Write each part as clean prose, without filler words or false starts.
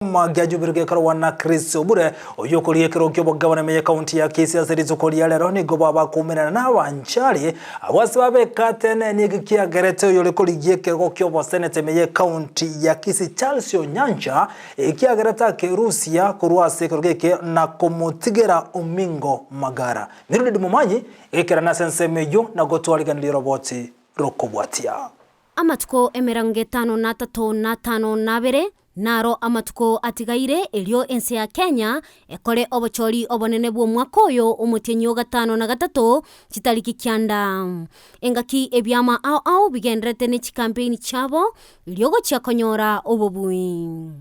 Magia Jubilee karwana Chris Obure oyokoliye kirokyo bogabana meye county ya Kisii azirizokolia lero ni goba kumena na Bonchari abasaba katene nigikia gerete oyokoliye kirokyo bo senate meye county ya Kisii Charles Nyanja ikia gereta kerusia kurwase kirokeke na komutigera Omingo Magara mirudi mumanyi ekera na sense meyo na gotwaliganira roboti rokobwatia amatuko emerange 5 naro amatuko atigaire elio ense ya Kenya ekore obochori obonene bwo mwaka oyo omutenyo 5 na 3 chitariki kyanda engaki ebyama au bigendrete ne campaign chabo iliogo chiakonyora obobui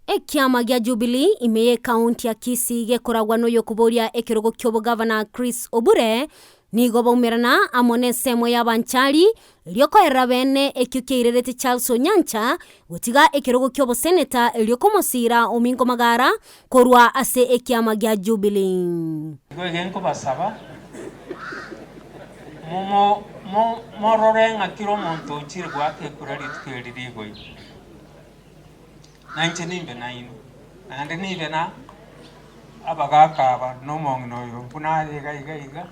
ekyama gya Jubilee imeye county ya Kisii gekoragwa no yokuboria ekirogo kyobo governor Chris Obure nigo baumerana amone semo ya Bonchari lioko erabene ekyukeirerete Charles Nyanja gutiga ekirogo kyobo senator lioko mosira Omingo Magara korwa ase ekyama gya Jubilee gwenko basaba mororenga kiro monto chirwa ke kurali tkeririgo 1999 ande nibena abagaka no mongno puna iga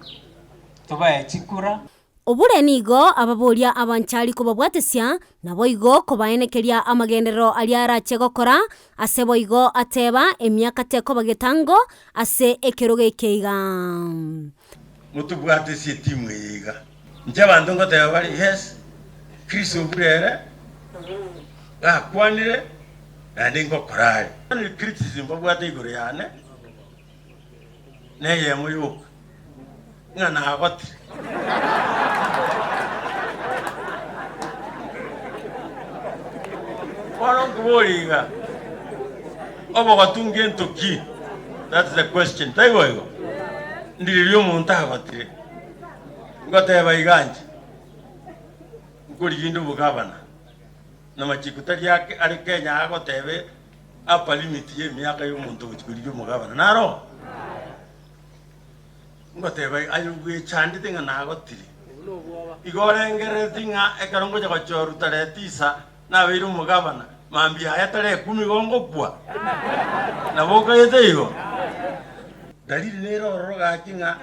toba chikura Obure nigo ababoria Bonchari ko babwatesia nabo igo ko baenekeria amagendero aliara chegokora ase boigo ateba emyaka teko bagetango ase ekeroge keiga mutubwatesia timu yiga njabantu ngoteba bari yes Chris Obure kwanire ndingo korali ni criticism babwate igore yane neye muyuka ngana agoti Warongworiga obo gatunge ki. That's the question. Taigo ndiriyo munta agotire ngoteba iganje ngurigindo bugabana na machikutari yake ari Kenya agotebe apa limit ye myaka y'umuntu ukuriyo mugabana naro ngoteba ayugwe chandite ngana agotire igorengere tinga ekarongo ja gochoru tare tisa na biru mugabana mambi aya tare 10 gongo kwa na boka yete igo dalili nero roga kinga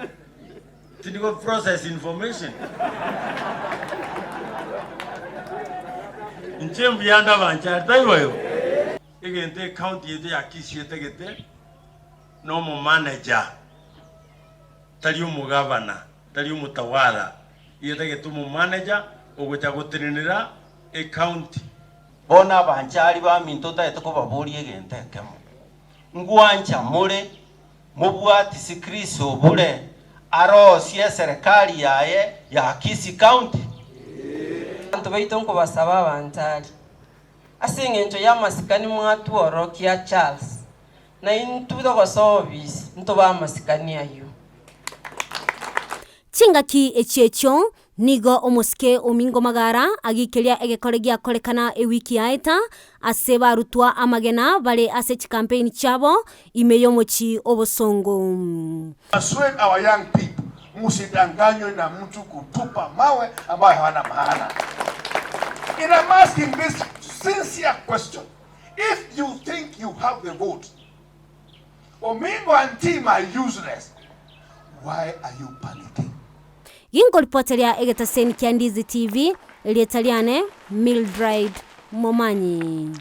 tindigo process information inchembi yanda Bonchari taiwo igente county yete ya Kisii yetegete no mo manager tali umugabana tali umutawala yetegete mu manager ogocha gutirinira e county bona Bonchari ba minto taeto ko babori egente kemo ngwancha mure mubwati Chris Obure arosie serikali yaye ya Kisii county antu baitonko basaba Bonchari asingencho ya masikani mwatu orokia Charles na intudo ko service ntoba masikani ayo chingaki echecho nigo omoske Omingo Magara agikelia egekoregia kolekana ewiki yaeta ase barutwa amagena bale ase campaign chabo imeyomochi obosongo. Persuade our young people musidanganywe na mtu kutupa mawe ambayo hawana maana. And I'm asking this sincere question. If you think you have the vote, Omingo and team are useless, why are you panicking? Yingo ripoteria egetaseni kia Ndizi TV, Lietaliane, Mildred Momanyi.